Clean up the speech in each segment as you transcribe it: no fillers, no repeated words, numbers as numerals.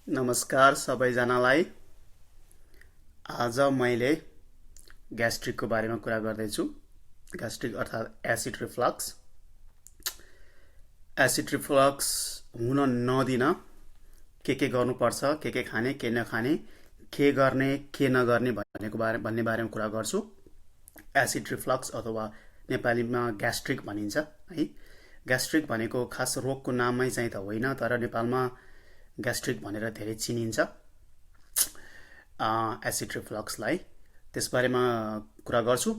नमस्कार सबैजनालाई। आज मैले ग्यास्ट्रिकको बारेमा कुरा गर्दैछु। ग्यास्ट्रिक अर्थात् एसिड रिफ्लक्स। एसिड रिफ्लक्स हुन नदिन के गर्नुपर्छ, के खाने, के नखाने, के गर्ने, के नगर्ने भन्ने बारेमा कुरा गर्छु। एसिड रिफ्लक्स अथवा नेपालीमा ग्यास्ट्रिक भनिन्छ है। ग्यास्ट्रिक भनेको खास रोगको नाममै चाहिँ त होइन, तर नेपालमा ग्यास्ट्रिक भनेर धेरै चिनिन्छ एसिड रिफ्लक्सलाई। त्यसबारेमा कुरा गर्छु।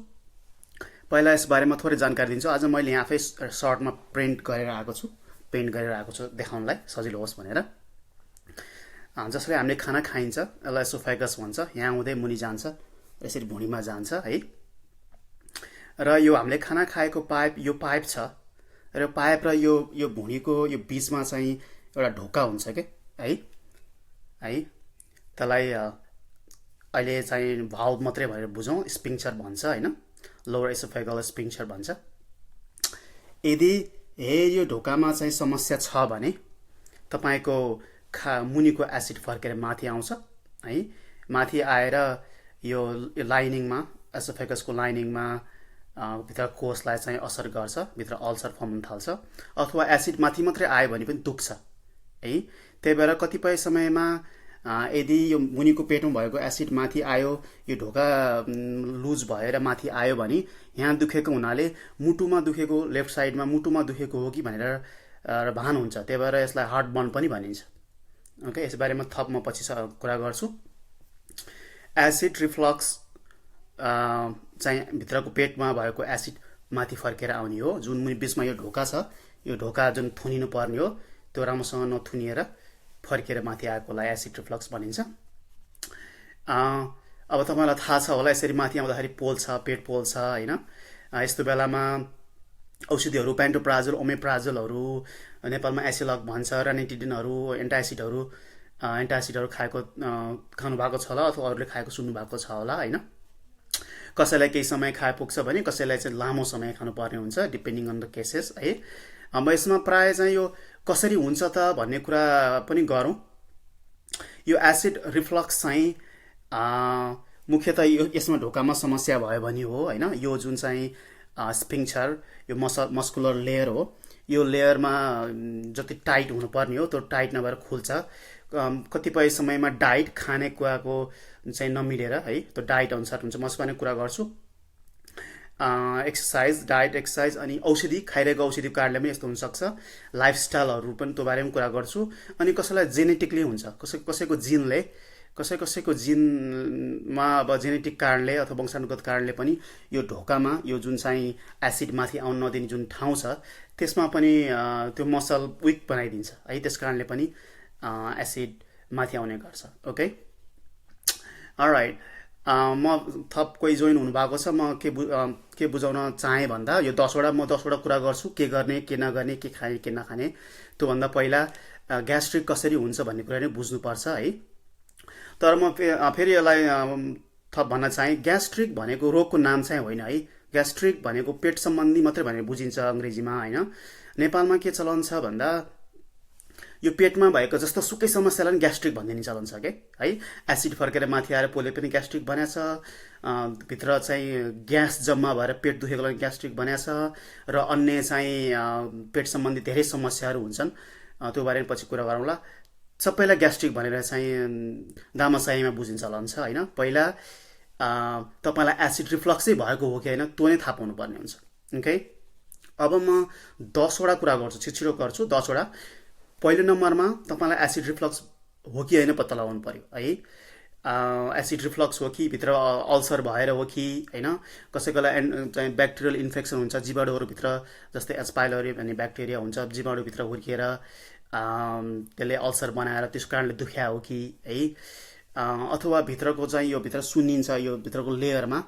पहिला यसबारेमा थोरै जानकारी दिन्छु। आज मैले यहाँ आफै सर्टमा पेन्ट गरेर आएको छु देखाउनलाई सजिलो होस् भनेर। जसरी हामीले खाना खाइन्छ यसलाई एसोफेगस भन्छ। यहाँ हुँदै मुनि जान्छ, यसरी भुँडीमा जान्छ है। र यो हामीले खाना खाएको यो पाइप छ र पाइप र यो भुँडीको यो बिचमा चाहिँ एउटा ढोका हुन्छ के है। त्यसलाई अहिले चाहिँ भाल्भ मात्रै भनेर बुझौँ, स्पिङ्चर भन्छ होइन, लोवर एसोफेगल स्पिङ्चर भन्छ। यदि यो ढोकामा चाहिँ समस्या छ भने तपाईँको मुनिको एसिड फर्केर माथि आउँछ है। माथि आएर यो लाइनिङमा, एसोफेगसको लाइनिङमा भित्र कोषलाई चाहिँ असर गर्छ, भित्र अल्सर फर्म हुन थाल्छ। अथवा एसिड माथि मात्रै आयो भने पनि दुख्छ है। त्यही भएर कतिपय समयमा यदि यो मुनिको पेटमा भएको एसिड माथि आयो, यो ढोका लुज भएर माथि आयो भने यहाँ दुखेको हुनाले मुटुमा दुखेको, लेफ्ट साइडमा मुटुमा दुखेको हो कि भनेर भान हुन्छ। त्यही भएर यसलाई हार्ट बर्न पनि भनिन्छ। ओके, यसबारेमा थप म पछि कुरा गर्छु। एसिड रिफ्लक्स चाहिँ भित्रको पेटमा भएको एसिड माथि फर्केर आउने हो। जुन मुनि बिचमा यो ढोका छ, यो ढोका जुन थुनिनु पर्ने हो त्यो राम्रोसँग नथुनिएर फर्केर माथि आएकोलाई एसिड रिफ्लक्स भनिन्छ। अब तपाईँलाई थाहा छ होला, यसरी माथि आउँदाखेरि पोल्छ, पेट पोल्छ होइन। यस्तो बेलामा औषधिहरू, पेन्टोप्राजोल, ओमेप्राजोलहरू, नेपालमा एसिलक भन्छ, रानिटिडिनहरू, एन्टासिडहरू खानु भएको छ होला, अथवा अरूले खाएको सुन्नु भएको छ होला होइन। कसैलाई केही समय खाए पुग्छ भने कसैलाई चाहिँ लामो समय खानुपर्ने हुन्छ, डिपेन्डिङ अन द केसेस है। अब यसमा प्राय चाहिँ यो कसरी हुन्छ त भन्ने कुरा पनि गरौँ। यो एसिड रिफ्लक्स चाहिँ मुख्यतः यसमा ढोकामा समस्या भयो भने हो होइन। यो जुन चाहिँ स्पिङ्चर, यो मस्कुलर लेयर हो, यो लेयरमा जति टाइट हुनुपर्ने हो त्यो टाइट नभएर खुल्छ। कतिपय समयमा डाइट, खानेकुराको चाहिँ नमिलेर है, त्यो डाइट अनुसार हुन्छ। म यसमा कुरा गर्छु। एक्सर्साइज, डाइट, एक्सर्साइज अनि औषधि, खाइरहेको औषधिको कारणले पनि यस्तो हुनसक्छ। लाइफस्टाइलहरू पनि त्यो बारेमा कुरा गर्छु। अनि कसैलाई जेनेटिकली हुन्छ, कसैको जिनमा अब जेनेटिक कारणले अथवा वंशानुगत कारणले पनि यो ढोकामा यो जुन चाहिँ एसिड माथि आउन नदिने जुन ठाउँ छ त्यसमा पनि त्यो मसल विक बनाइदिन्छ है। त्यस कारणले पनि एसिड माथि आउने गर्छ। Okay, all right. म थप कोही जोइन हुनुभएको छ। म के बुझाउन चाहेँ भन्दा यो 10वटा कुरा गर्छु, के गर्ने, के नगर्ने, के खाने, के नखाने। त्योभन्दा पहिला ग्यास्ट्रिक कसरी हुन्छ भन्ने कुरा नै बुझ्नुपर्छ है। तर म फेरि यसलाई थप भन्न चाहेँ, ग्यास्ट्रिक भनेको रोगको नाम चाहिँ होइन है। ग्यास्ट्रिक भनेको पेट सम्बन्धी मात्रै भनेर बुझिन्छ अङ्ग्रेजीमा होइन। नेपालमा के चलन छ भन्दा यो पेटमा भएको जस्तो सुकै समस्यालाई ग्यास्ट्रिक भनिदिने चलन छ के है। एसिड फर्केर माथि आएर पोले पनि ग्यास्ट्रिक बनाएको छ, भित्र चाहिँ ग्यास जम्मा भएर पेट दुखेकोलाई ग्यास्ट्रिक बनाएको छ, र अन्य चाहिँ पेट सम्बन्धी धेरै समस्याहरू हुन्छन्। त्यो बारेमा पछि कुरा गरौँला। सबैलाई ग्यास्ट्रिक भनेर चाहिँ दामासाहीमा बुझिने चलन छ होइन। पहिला तपाईँलाई एसिड रिफ्लक्सै भएको हो कि होइन त्यो नै थाहा पाउनु पर्ने हुन्छ। ओके, अब म 10वटा कुरा गर्छु, छिटो गर्छु 10वटा। पहिलो नम्बरमा तपाईँलाई एसिड रिफ्लक्स हो कि होइन पत्ता लगाउनु पर्यो है। एसिड रिफ्लक्स हो कि भित्र अल्सर भएर हो कि होइन। कसैकोलाई चाहिँ ब्याक्टेरियल इन्फेक्सन हुन्छ, जीवाणुहरूभित्र, जस्तै एस्पाइलोरी भन्ने ब्याक्टेरिया हुन्छ, जीवाणुभित्र हुर्किएर त्यसले अल्सर बनाएर त्यसको कारणले दुख्या हो कि है। अथवा भित्रको चाहिँ यो भित्र सुन्निन्छ, यो भित्रको लेयरमा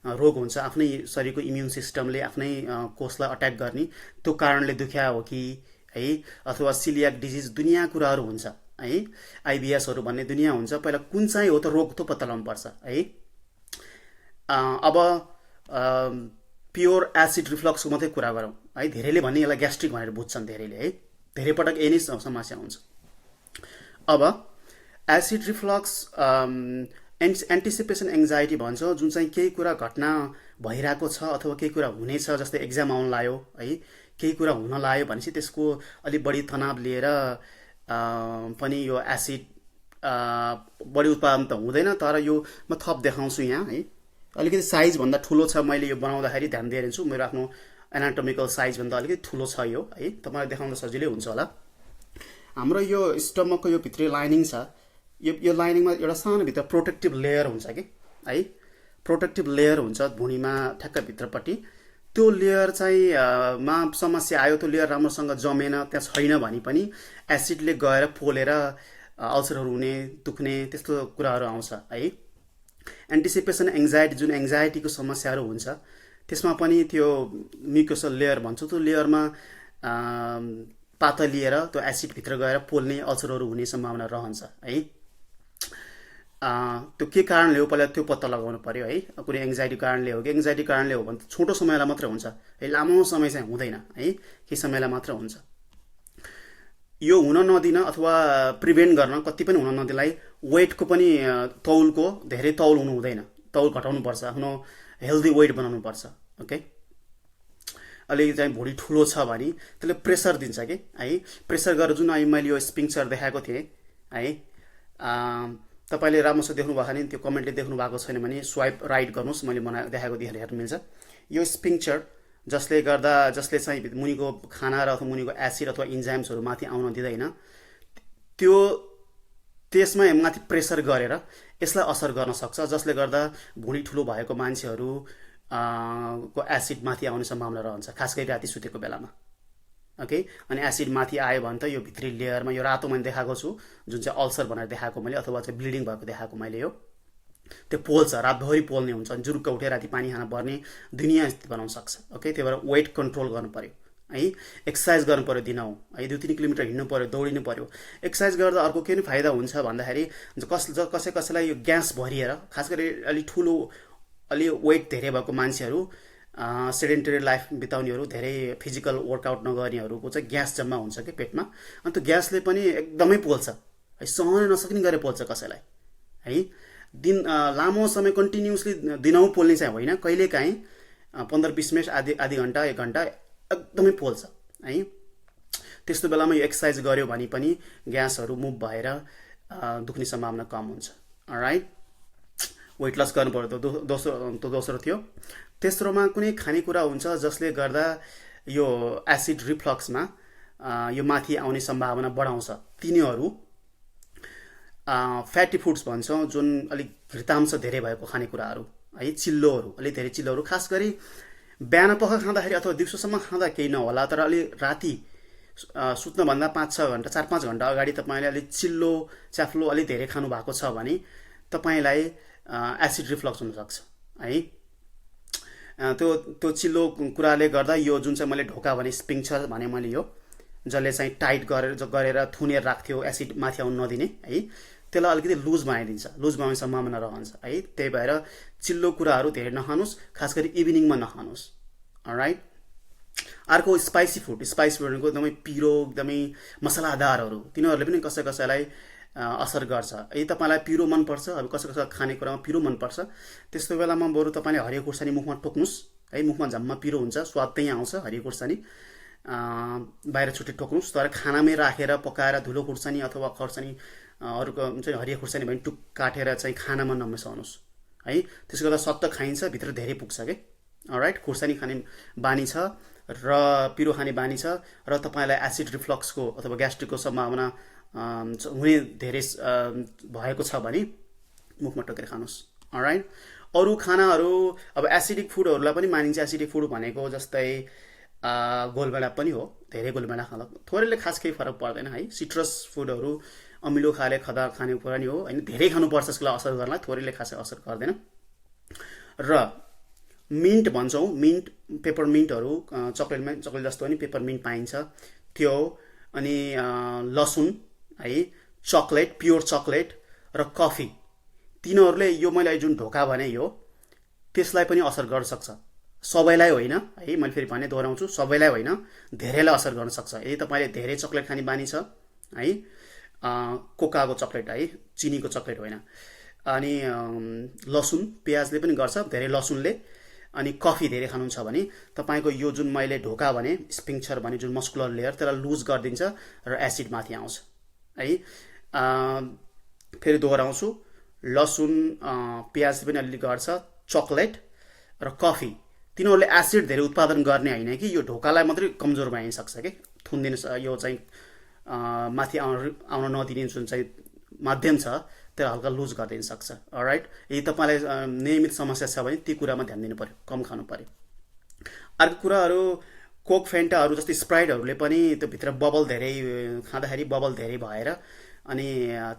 रोग हुन्छ, आफ्नै शरीरको इम्युन सिस्टमले आफ्नै कोषलाई अट्याक गर्ने, त्यो कारणले दुख्या हो कि है। अथवा सिलियाक डिजिज, दुनियाँ कुराहरू हुन्छ है। आइबिएसहरू भन्ने दुनियाँ हुन्छ। पहिला कुन चाहिँ हो त रोग त्यो पत्ता लगाउनु पर्छ है। अब प्योर एसिड रिफ्लक्सको मात्रै कुरा गरौँ है। धेरैले भन्ने यसलाई ग्यास्ट्रिक भनेर बुझ्छन्, धेरै पटक यही नै समस्या हुन्छ। अब एसिड रिफ्लक्स एन्टिसिपेसन एङ्जाइटी भन्छ, जुन चाहिँ केही कुरा घटना भइरहेको छ अथवा केही कुरा हुनेछ, जस्तै एक्जाम आउन लाग्यो है, केही कुरा हुन लाग्यो भनेपछि त्यसको अलिक बढी तनाव लिएर पनि यो एसिड बढी उत्पादन त हुँदैन, तर यो म थप देखाउँछु यहाँ है। अलिकति साइजभन्दा ठुलो छ, मैले यो बनाउँदाखेरि ध्यान दिएर छु, मेरो आफ्नो एनाटोमिकल साइजभन्दा अलिकति ठुलो छ यो है, तपाईँलाई देखाउन सजिलै हुन्छ होला। हाम्रो यो स्टमकको यो भित्री लाइनिङ छ, यो लाइनिङमा एउटा सानो भित्र प्रोटेक्टिभ लेयर हुन्छ कि है, प्रोटेक्टिभ लेयर हुन्छ भुँडीमा ठ्याक्क भित्रपट्टि। त्यो लेयर चाहिँ मा समस्या आयो, त्यो लेयर राम्रोसँग जमेन, त्यहाँ छैन भने पनि एसिडले गएर पोलेर अल्सरहरू हुने, दुख्ने त्यस्तो कुराहरू आउँछ है। एन्टिसिपेसन एङ्जाइटी, जुन एङ्जाइटीको समस्याहरू हुन्छ त्यसमा पनि त्यो म्युकोसल लेयर भन्छ, त्यो लेयरमा पातलिएर त्यो एसिडभित्र गएर पोल्ने, अल्सरहरू हुने सम्भावना रहन्छ है। त्यो के कारणले हो पहिला त्यो पत्ता लगाउनु पर्यो है। कुनै एङ्जाइटी कारणले हो कि एङ्जाइटी कारणले हो भने छोटो समयलाई मात्र हुन्छ है, लामो समय चाहिँ हुँदैन है, केही समयलाई मात्र हुन्छ। यो हुन नदिन अथवा प्रिभेन्ट गर्न, कति पनि हुन नदिनलाई वेटको पनि तौलको धेरै तौल हुनु हुँदैन, तौल घटाउनुपर्छ, आफ्नो हेल्दी वेट बनाउनुपर्छ। ओके, अलिकति चाहिँ भुँडी ठुलो छ भने त्यसले प्रेसर दिन्छ कि है, प्रेसर गरेर जुन मैले यो स्पिङ्क्चर देखाएको थिएँ है, तपाईँले राम्रोसँग देख्नु भएको भने, त्यो कमेन्टले देख्नु भएको छैन भने स्वाइप राइट गर्नुहोस्, मैले देखाएको हेर्नु मिल्छ। यो स्पिङ्क्चर जसले चाहिँ मुनिको खाना र अथवा मुनिको एसिड अथवा इन्जाइम्सहरू माथि आउन दिँदैन, त्यसमा माथि प्रेसर गरेर यसलाई असर गर्न सक्छ, जसले गर्दा भुँडी ठुलो भएको मान्छेहरू को एसिड माथि आउने सम्भावना रहन्छ, खास गरी राति सुतेको बेलामा। ओके, अनि एसिड माथि आयो भने त यो भित्री लेयरमा यो रातो मैले देखाएको छु, जुन चाहिँ अल्सर भनेर देखाएको मैले, अथवा चाहिँ ब्लिडिङ भएको देखाएको मैले, यो त्यो पोल्छ, रातभरि पोल्ने हुन्छ, अनि जुरुक्क उठेर राति पानी खान पर्ने दुनियाँ स्थिति बनाउन सक्छ। ओके, त्यही भएर वेट कन्ट्रोल गर्नु पर्यो है, एक्सर्साइज गर्नु पर्यो दिनहुँ है, 2-3 किलोमिटर हिँड्नु पर्यो, दौडिनु पर्यो। एक्सर्साइज गर्दा अर्को के फाइदा हुन्छ भन्दाखेरि कसैलाई यो ग्यास भरिएर, खास गरी अलि वेट धेरै भएको मान्छेहरू, सेडेन्टरी लाइफ बिताउनेहरू, धेरै फिजिकल वर्कआउट नगर्नेहरूको चाहिँ ग्यास जम्मा हुन्छ कि पेटमा, अनि त्यो ग्यासले पनि एकदमै पोल्छ है, सहन नसक्ने गरेर पोल्छ कसैलाई है। लामो समय कन्टिन्युसली दिनहुँ पोल्ने चाहिँ होइन, कहिलेकाहीँ 15-20 मिनट, आधी घन्टा 1 घन्टा एकदमै पोल्छ है। त्यस्तो बेलामा यो एक्सर्साइज गर्यो भने पनि ग्यासहरू मुभ भएर दुख्ने सम्भावना कम हुन्छ। अलराइट, वेट लस गर्नु पर्यो, दोस्रो थियो। तेस्रोमा कुनै खानेकुरा हुन्छ जसले गर्दा यो एसिड रिफ्लक्समा यो माथि आउने सम्भावना बढाउँछ, तिनीहरू फ्याटी फुड्स भन्छौँ, जुन अलिक घृतांश धेरै भएको खानेकुराहरू है, चिल्लोहरू, अलिक धेरै चिल्लोहरू, खास गरी बिहान पख खाँदाखेरि अथवा दिउँसोसम्म खाँदा केही नहोला, तर अलि राति सुत्नभन्दा 5-6 घन्टा 4-5 घन्टा अगाडि तपाईँले अलिक चिल्लो च्याफ्लो अलिक धेरै खानु भएको छ भने तपाईँलाई एसिड रिफ्लक्स हुनसक्छ है। त्यो चिल्लो कुराले गर्दा यो जुन चाहिँ मैले ढोका भने स्पिङ्क्चर भने मैले, यो जसले चाहिँ टाइट गरेर थुनेर राख्थ्यो एसिड माथि आउन नदिने है, त्यसलाई अलिकति लुज बनाइदिन्छ, लुज बनाउने सम्भावना रहन्छ है। त्यही भएर चिल्लो कुराहरू धेरै नखानुहोस्, खास गरी इभिनिङमा नखानुहोस्। अलराइट, अर्को स्पाइसी फुड भनेको एकदमै पिरो, एकदमै मसलादारहरू, तिनीहरूले पनि कसैलाई असर गर्छ है। तपाईँलाई पिरो मनपर्छ, अब कसैलाई खानेकुरामा पिरो मनपर्छ, त्यस्तो बेलामा बरु तपाईँले हरियो खुर्सानी मुखमा टोक्नुहोस् है, मुखमा झम्म पिरो हुन्छ, स्वाद त्यही आउँछ, हरियो खुर्सानी बाहिर छुट्टै टोक्नुहोस्, तर खानामै राखेर पकाएर धुलो खुर्सानी अथवा खुर्सानी अरूको चाहिँ हरियो खुर्सानी भने टुक काटेर चाहिँ खानामा नमिसाउनुहोस् है, त्यसो गर्दा सत्त खाइन्छ, भित्र धेरै पुग्छ कि। अलराइट, खुर्सानी खाने बानी छ र पिरो खाने बानी छ र तपाईँलाई एसिड रिफ्लक्सको अथवा ग्यास्ट्रिकको सम्भावना हुने धेरै भएको छ भने मुखमा टोकेर खानुहोस्। अलराइट, अरू खानाहरू अब एसिडिक फुडहरूलाई पनि मानिन्छ। एसिडिक फुड भनेको जस्तै गोलभेडा पनि हो, धेरै गोलभेडा खाँदा थोरैले खास केही फरक पर्दैन है। सिट्रस फुडहरू अमिलो खाने कुरा नि हो होइन, धेरै खानुपर्छ यसलाई असर गर्नलाई, थोरैले खासै असर गर्दैन। र मिन्ट भन्छौँ, मिन्ट, पेपर मिन्टहरू, चक्लेट जस्तो पनि पेपर मिन्ट पाइन्छ त्यो, अनि लसुन है, चक्लेट, प्योर चक्लेट र कफी, तिनीहरूले यो मैले जुन ढोका भने यो त्यसलाई पनि असर गर्न सक्छ। सबैलाई होइन है, मैले फेरि भने दोहोऱ्याउँछु, सबैलाई होइन, धेरैलाई असर गर्न सक्छ। यदि तपाईँले धेरै चक्लेट खाने बानी छ है, कोकाको चक्लेट है, चिनीको चक्लेट होइन। अनि लसुन प्याजले पनि गर्छ, धेरै लसुनले। अनि कफी धेरै खानुहुन्छ भने तपाईँको यो जुन मैले ढोका भने स्पिङ्क्चर भने जुन मस्कुलर लेयर त्यसलाई लुज गरिदिन्छ र एसिड माथि आउँछ है। फेरि दोहोऱ्याउँछु, लसुन प्याजले पनि अलिअलि गर्छ, चक्लेट र कफी तिनीहरूले एसिड धेरै उत्पादन गर्ने होइन कि यो ढोकालाई मात्रै कमजोर बनाइन सक्छ कि थुनिदिन यो चाहिँ माथि आउन नदिने जुन चाहिँ माध्यम छ त्यो हल्का लुज गरिदिन सक्छ। अलराइट, यदि तपाईँलाई नियमित समस्या छ भने ती कुरामा ध्यान दिनु पर्यो, कम खानु पर्यो। अर्को कुराहरू कोक फेन्टाहरू जस्तै स्प्राइटहरूले पनि त्यो भित्र बबल धेरै खाँदाखेरि बबल धेरै भएर अनि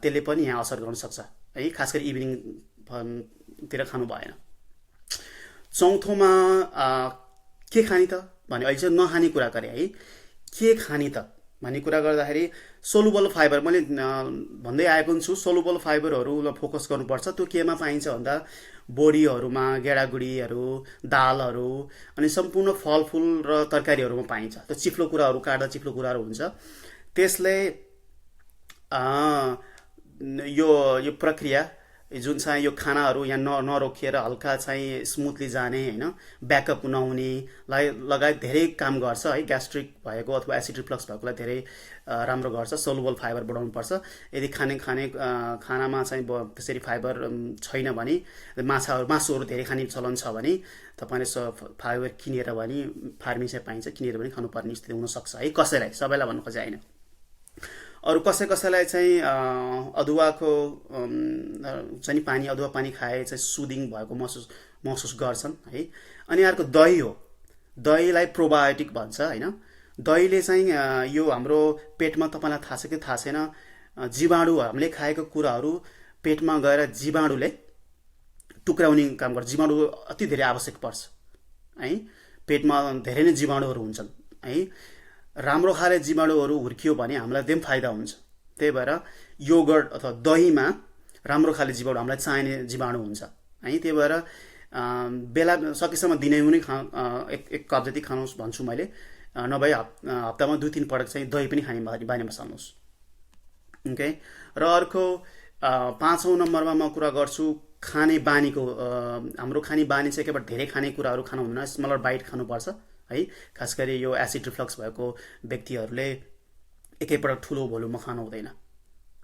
त्यसले पनि यहाँ असर गर्न सक्छ है, खास गरी इभिनिङतिर खानु भएन। चौथोमा के खाने त भने अहिले चाहिँ नखाने कुरा गरेँ है। के खाने त भन्ने कुरा गर्दाखेरि सोलुबल फाइबर मैले भन्दै आएको छु, सोलुबल फाइबरहरू फोकस गर्नुपर्छ। त्यो केमा पाइन्छ भन्दा बोडीहरूमा, गेडागुडीहरू, दालहरू अनि सम्पूर्ण फलफुल र तरकारीहरूमा पाइन्छ। त्यो चिप्लो कुराहरू काट्दा चिप्लो कुराहरू हुन्छ, त्यसले यो प्रक्रिया जुन चाहिँ यो खानाहरू यहाँ नरोकिएर हल्का चाहिँ स्मुथली जाने होइन, ब्याकअप नहुने लगायत धेरै काम गर्छ है। ग्यास्ट्रिक भएको अथवा एसिड रिफ्लक्स भएकोलाई धेरै राम्रो गर्छ। सोलुबल फाइबर बढाउनु पर्छ। यदि खानामा चाहिँ त्यसरी फाइबर छैन भने, मासुहरू धेरै खाने चलन छ भने तपाईँले फाइबर किनेर भने फार्मेसीमा पाइन्छ, किनेर पनि खानुपर्ने स्थिति हुनसक्छ है, कसैलाई, सबैलाई भन्नु खोजे होइन। अरू कसैलाई चाहिँ अदुवाको चाहिँ पानी, अदुवा पानी खाए चाहिँ सुदिङ भएको महसुस गर्छन् है। अनि अर्को दही हो, दहीलाई प्रोबायोटिक भन्छ होइन। दहीले चाहिँ यो हाम्रो पेटमा, तपाईँलाई थाहा छ कि थाहा छैन, जीवाणु हामीले खाएको कुराहरू पेटमा गएर जीवाणुले टुक्राउने काम गर्छ। जीवाणु अति धेरै आवश्यक पर्छ है, पेटमा धेरै नै जीवाणुहरू हुन्छन् है। राम्रो खाले जीवाणुहरू हुर्कियो भने हामीलाई एकदम फाइदा हुन्छ। त्यही भएर योगर्ट अथवा दहीमा राम्रो खाले जीवाणु, हामीलाई चाहिने जीवाणु हुन्छ है। त्यही भएर बेला सकेसम्म दिनैहुँ एक कप जति खानुहोस् भन्छु मैले, नभए हप्तामा 2-3 पटक चाहिँ दही पनि खाने बानीमा बसाल्नुहोस्। ओके। र अर्को 5औं नम्बरमा म कुरा गर्छु खाने बानीको। हाम्रो खाने बानी चाहिँ केवल धेरै खाने कुराहरू खानु हुँदैन, स्मलर बाइट खानुपर्छ है। खास गरी यो एसिड रिफ्लक्स भएको व्यक्तिहरूले एकैपटक ठुलो भोल्युममा खानु हुँदैन।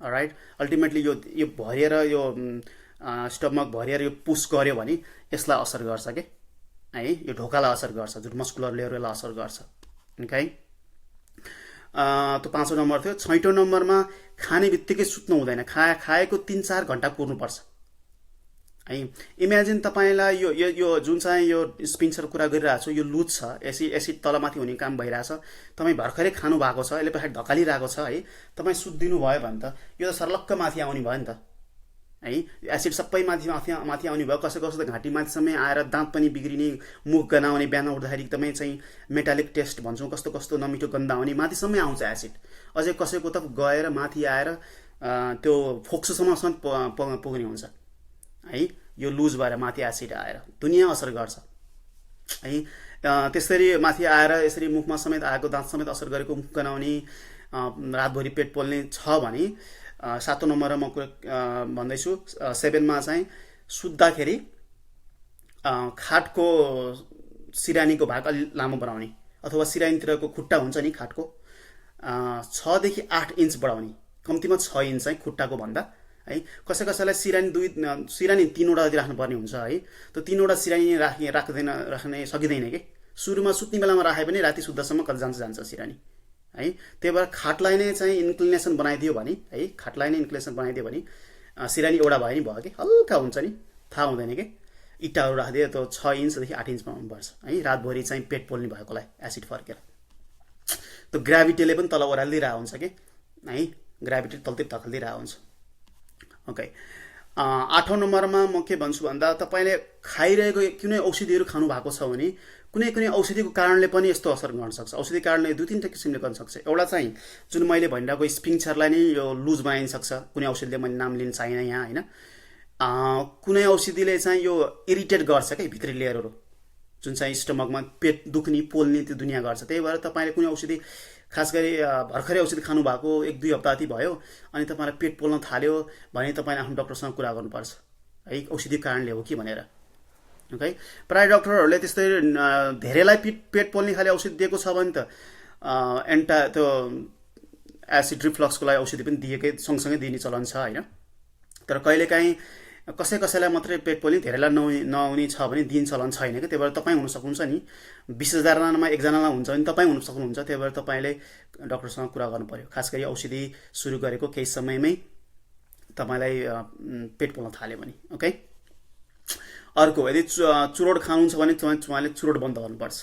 अलराइट, अल्टिमेटली यो भरिएर यो स्टमक भरिएर यो पुस गर्यो भने यसलाई असर गर्छ के है, यो ढोकालाई असर गर्छ, जुन मस्कुलर लेयरलाई असर गर्छ। ओके, त्यो 5औं नम्बर थियो। 6औं नम्बरमा खाने बित्तिकै सुत्नु हुँदैन, खाएको 3-4 घन्टा कुर्नुपर्छ है। इमेजिन तपाईँलाई यो जुन चाहिँ यो स्पिन्सर कुरा गरिरहेको छु, यो लुज छ, एसिड तलमाथि हुने काम भइरहेछ, तपाईँ भर्खरै खानु भएको छ, यसले पछाडि धकालिरहेको छ है, तपाईँ सुत्दिनु भयो भने त यो त सर्लक्क माथि आउने भयो नि त है। एसिड सबै माथि आउने भयो, कसै कसै त घाँटी माथिसम्म आएर दाँत पनि बिग्रिने, मुख गनाउने, बिहान उठ्दाखेरि एकदमै चाहिँ मेटालिक टेस्ट भन्छौँ, कस्तो कस्तो नमिठो गन्ध आउने, माथिसम्म आउँछ एसिड। अझै कसैको त गएर माथि आएर त्यो फोक्सोसम्म पुग्ने हुन्छ है। यो लुज भएर माथि एसिड आएर दुनियाँ असर गर्छ है। त्यसरी माथि आएर यसरी मुखमा समेत आएको, दाँत समेत असर गरेको, मुख गनाउने, रातभरि पेट पोल्ने छ भने 7औं नम्बरमा म भन्दैछु 7मा चाहिँ सुत्दाखेरि खाटको सिरानीको भाग अलि लामो बनाउने, अथवा सिरानीतिरको खुट्टा हुन्छ नि खाटको 6 देखि 8 इन्च बढाउने, कम्तीमा 6 इन्च चाहिँ खुट्टाको भन्दा है। कसैलाई सिरानी 3वटा जति राख्नुपर्ने हुन्छ है। त्यो 3वटा सिरानी राख्ने सकिँदैन कि, सुरुमा सुत्ने बेलामा राखे पनि राति सुत्दासम्म कति जान्छ सिरानी है। त्यही भएर खाटलाई नै चाहिँ इन्क्लिनेसन बनाइदियो भने है, खाटलाई नै इन्क्लिनेसन बनाइदियो भने सिरानी एउटा भयो नि भयो कि, हल्का हुन्छ नि, थाहा हुँदैन कि। इँटाहरू राखिदियो त 6 इन्चदेखि 8 इन्चमा हुनुपर्छ है, रातभरि चाहिँ पेट पोल्ने भएकोलाई एसिड फर्केर। त्यो ग्राभिटीले पनि तल ओह्रालिदिरहेको हुन्छ कि है, ग्राभिटी तलतिर धकालिदिरहेको हुन्छ। ओके, 8औं नम्बरमा म के भन्छु भन्दा तपाईँले खाइरहेको कुनै औषधिहरू खानु भएको छ भने कुनै औषधिको कारणले पनि यस्तो असर गर्न सक्छ। औषधि कारणले 2-3टा किसिमले गर्न सक्छ। एउटा चाहिँ जुन मैले भनिरहेको स्पिङ्क्चरलाई नै यो लुज बनाइन सक्छ, कुनै औषधिले, मैले नाम लिन चाहिन यहाँ होइन। कुनै औषधिले चाहिँ यो इरिटेट गर्छ क्या भित्री लेयरहरू, जुन चाहिँ स्टमकमा पेट दुख्ने, पोल्ने, त्यो दुनियाँ गर्छ। त्यही भएर तपाईँले कुनै औषधि खास गरी भर्खरै औषधि खानु भएको 1-2 हप्ता जति भयो अनि तपाईँलाई पेट पोल्न थाल्यो भने तपाईँले आफ्नो डाक्टरसँग कुरा गर्नुपर्छ है, औषधि कारणले हो कि भनेर। ओके, प्राय डाक्टरहरूले त्यस्तै धेरैलाई पेट पोल्ने खाले औषधि दिएको छ भने त त्यो एसिड रिफ्लक्सको लागि औषधि पनि दिएकै सँगसँगै दिने चलन छ होइन। तर कहिलेकाहीँ कसैलाई मात्रै पेट पोल्ने धेरैलाई नहुने छ भने दिन चलन छैन कि, त्यही भएर तपाईँ हुन सक्नुहुन्छ नि 20,000जनामा 1जनालाई हुन्छ भने तपाईँ हुन सक्नुहुन्छ। त्यही भएर तपाईँले डाक्टरसँग कुरा गर्नु पर्यो, खास गरी औषधि सुरु गरेको केही समयमै तपाईँलाई पेट पोल्न थाल्यो भने। ओके, अर्को यदि चुरोट खानुहुन्छ भने उहाँले चुरोट बन्द गर्नुपर्छ।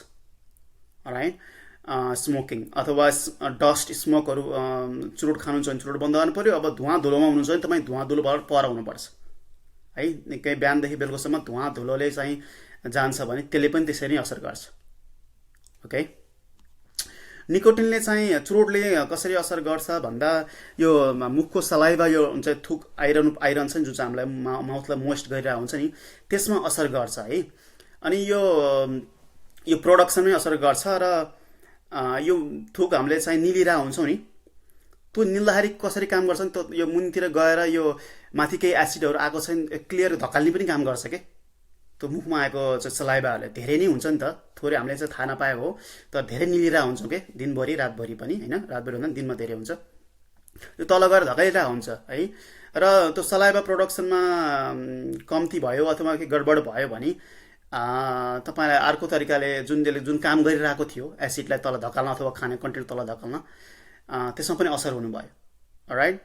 राइट, स्मोकिङ अथवा डस्ट स्मोकहरू चुरोट खानुहुन्छ भने चुरोट बन्द गर्नु पर्यो। अब धुवा धुलोमा हुनुहुन्छ भने तपाईँ धुवा धुलोबाट पर हुनुपर्छ है। निकै बिहानदेखि बेलुकासम्म धुवा धुलोले चाहिँ जान्छ भने त्यसले पनि त्यसरी नै असर गर्छ। ओके, निकोटिनले चाहिँ चुरोटले कसरी असर गर्छ भन्दा यो मुखको सलाइभा यो हुन्छ थुक आइरन छ नि, जुन चाहिँ हामीलाई माउथलाई मोइस्ट गरिरहेको हुन्छ नि, त्यसमा असर गर्छ है। अनि यो प्रोडक्सनमै असर गर्छ र यो थुक हामीले चाहिँ निलिरहेको हुन्छौँ नि, त्यो निल्दाखेरि कसरी काम गर्छ नि, यो मुनितिर गएर यो माथि केही एसिडहरू आएको छ नि क्लियर धकाल्ने पनि काम गर्छ के। त्यो मुखमा आएको चाहिँ सलाइभाहरूले धेरै नै हुन्छ नि त, थोरै हामीले चाहिँ थाहा नपाएको हो तर धेरै निलिरहेको हुन्छौँ के, दिनभरि रातभरि पनि होइन, रातभरि भन्दा दिनमा धेरै हुन्छ, त्यो तल गएर धकालिरहेको हुन्छ है। र त्यो सलाइभा प्रोडक्सनमा कम्ती भयो अथवा के गडबड भयो भने तपाईँलाई अर्को तरिकाले जुन काम गरिरहेको थियो एसिडलाई तल धकाल्न अथवा खाने कन्टेन्ट तल धकाल्न, त्यसमा पनि असर हुनुभयो। राइट,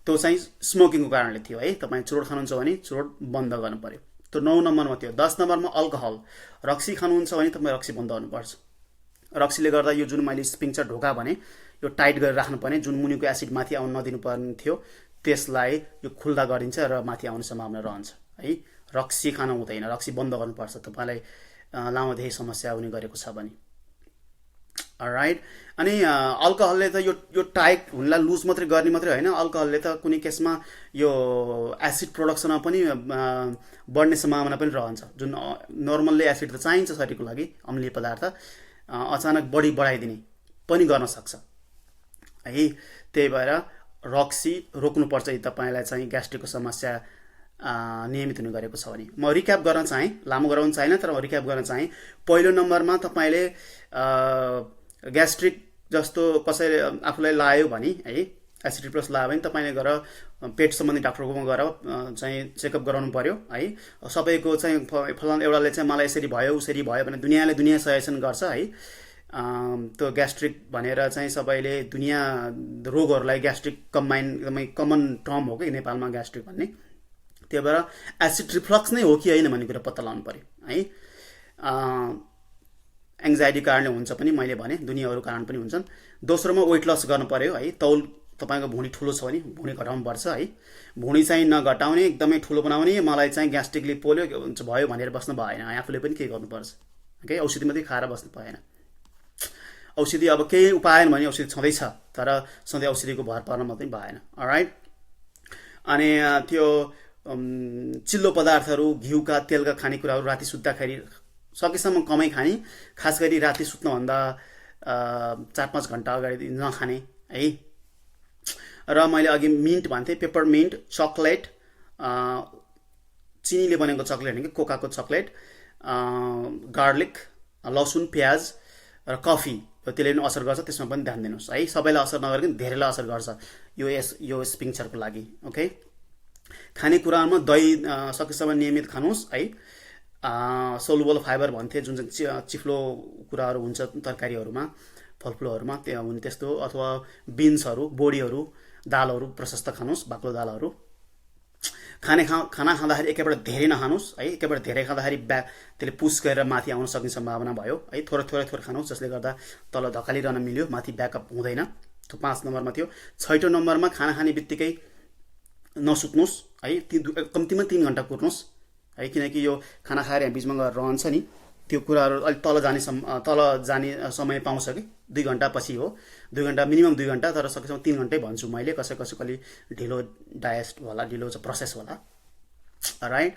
त्यो चाहिँ स्मोकिङको कारणले थियो है। तपाईँ चुरोट खानुहुन्छ भने चुरोट बन्द गर्नु पर्यो। त्यो 9 नम्बरमा थियो। 10 नम्बरमा अल्कोहल, रक्सी खानुहुन्छ भने तपाईँ रक्सी बन्द गर्नुपर्छ। रक्सीले गर्दा यो जुन मैले स्पिङ्चर ढोका भने यो टाइट गरेर राख्नुपर्ने, जुन मुनिको एसिड माथि आउन नदिनुपर्ने थियो त्यसलाई यो खुल्दा गरिन्छ र माथि आउने सम्भावना रहन्छ है। रक्सी खान हुँदैन, रक्सी बन्द गर्नुपर्छ तपाईँलाई लामोदेखि समस्या हुने गरेको छ भने। राइट, अनि अल्कोहलले त यो टाइट हुनलाई लुज मात्रै गर्ने मात्रै होइन, अल्कोहलले त कुनै केसमा यो एसिड प्रोडक्सनमा पनि बढ्ने सम्भावना पनि रहन्छ। जुन नर्मल्ली एसिड त चाहिन्छ शरीरको लागि अम्लीय पदार्थ, अचानक बढाइदिने पनि गर्न सक्छ है। त्यही भएर रक्सी रोक्नुपर्छ यदि तपाईँलाई चाहिँ ग्यास्ट्रिकको समस्या नियमित हुने गरेको छ भने। म रिक्याप गर्न चाहेँ, लामो गराउन चाहिनँ तर रिक्याप गर्न चाहेँ। पहिलो नम्बरमा तपाईँले ग्यास्ट्रिक जस्तो कसैले आफूलाई लाग्यो भने है, एसिड रिफ्लक्स लाग्यो भने तपाईँले गएर पेट सम्बन्धी डाक्टरकोमा गएर चाहिँ चेकअप गराउनु पर्यो है। सबैको चाहिँ फलाना एउटाले चाहिँ मलाई यसरी भयो उसरी भयो भने दुनियाँ सजेसन गर्छ है। त्यो ग्यास्ट्रिक भनेर चाहिँ सबैले दुनियाँ रोगहरूलाई ग्यास्ट्रिक कम्बाइन एकदमै कमन टर्म हो कि नेपालमा ग्यास्ट्रिक भन्ने। त्यही भएर एसिड रिफ्लक्स नै हो कि होइन भन्ने कुरा पत्ता लगाउनु पर्यो है। एङ्जाइटी कारणले हुन्छ पनि मैले भने, दुनियाँहरू कारण पनि हुन्छन्। दोस्रोमा वेट लस गर्नु पर्यो है। तौल तपाईँको भुँडी ठुलो छ भने भुँडी घटाउनुपर्छ है। भुँडी चाहिँ नघटाउने, एकदमै ठुलो बनाउने, मलाई चाहिँ ग्यास्ट्रिकले पोल्यो भयो भनेर बस्नु भएन, आफूले पनि केही गर्नुपर्छ ओके। औषधि मात्रै खाएर बस्नु भएन। औषधि अब केही उपाय भने औषधि छँदैछ तर सधैँ औषधिको भर पर्न मात्रै भएन। राइट, अनि त्यो चिल्लो पदार्थहरू, घिउका तेलका खानेकुराहरू राति सुत्दाखेरि सकेसम्म कमै खाने, खास गरी राति सुत्नुभन्दा 4-5 घन्टा अगाडि नखाने है। र मैले अघि मिन्ट भन्थेँ, पेपर मिन्ट, चक्लेट, चिनीले बनेको चक्लेट होइन कि कोकाको चक्लेट, गार्लिक, लसुन, प्याज र कफी, त्यसले पनि असर गर्छ, त्यसमा पनि ध्यान दिनुहोस् है। सबैलाई असर नगरिकन धेरैलाई असर गर्छ यो स्पिङ्चरको लागि ओके। खानेकुरामा दही सकेसम्म नियमित खानुहोस् है। सोलुबल फाइबर भन्थे, जुन चाहिँ चिफ्लो कुराहरू हुन्छ तरकारीहरूमा, फलफुलहरूमा त्यो हुने त्यस्तो, अथवा बिन्सहरू, बोडीहरू, दालहरू प्रशस्त खानुहोस्, बाक्लो दालहरू। खाना खाँदाखेरि एकैबाट धेरै नखानुहोस् है। एकैबाट धेरै खाँदाखेरि त्यसले पुस गरेर माथि आउन सक्ने सम्भावना भयो है। थोरै खानुहोस् जसले गर्दा तल धकालिरहन मिल्यो, माथि ब्याकअप हुँदैन। त्यो 5 नम्बरमा थियो। 6औं नम्बरमा खाना खाने बित्तिकै नसुत्नुहोस् है। कम्तीमा 3 घन्टा कुर्नुहोस् है, किनकि यो खाना खाएर यहाँ बिचमा गएर रहन्छ नि, त्यो कुराहरू अलिक तल जाने समय पाउँछ कि 2 घन्टा पछि हो। 2 घन्टा मिनिमम 2 घन्टा, तर सकेसम्म 3 घन्टै भन्छु मैले। कसैको अलि ढिलो डाइजेस्ट होला, ढिलो प्रोसेस होला। राइट,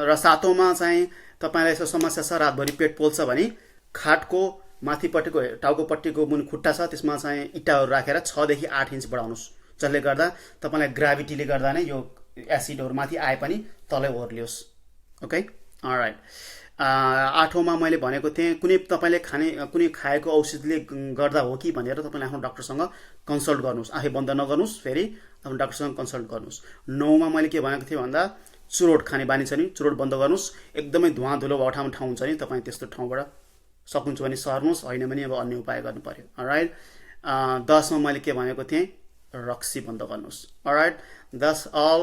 र 7औंमा चाहिँ तपाईँलाई यसो समस्या छ, रातभरि पेट पोल्छ भने खाटको माथिपट्टिको टाउकोपट्टिको मुनि खुट्टा छ त्यसमा चाहिँ इँटाहरू राखेर 6 देखि 8 इन्च बढाउनुहोस्, जसले गर्दा तपाईँलाई ग्राभिटीले गर्दा नै यो एसिडहरू माथि आए पनि तलै ओर्लियोस्। Okay, all right. आठौँमा मैले भनेको थिएँ कुनै तपाईँले कुनै खाएको औषधिले गर्दा हो कि भनेर तपाईँले आफ्नो डाक्टरसँग कन्सल्ट गर्नुहोस्, आँखै बन्द नगर्नुहोस्, फेरि आफ्नो डाक्टरसँग कन्सल्ट गर्नुहोस्। 9मा मैले के भनेको थिएँ भन्दा चुरोट खाने बानी छ नि चुरोट बन्द गर्नुहोस्, एकदमै धुवा धुलो भएको ठाउँ हुन्छ नि तपाईँ त्यस्तो ठाउँबाट सक्नुहुन्छ भने सर्नुहोस्, होइन भने अब अन्य उपाय गर्नु पर्यो। अलराइट। 10मा मैले के भनेको थिएँ, रक्सी बन्द गर्नुहोस्। अलराइट, दस अल।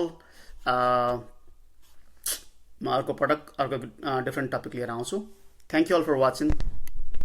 म अर्को पटक अर्को डिफ्रेन्ट टपिक लिएर आउँछु। Thank you all for watching.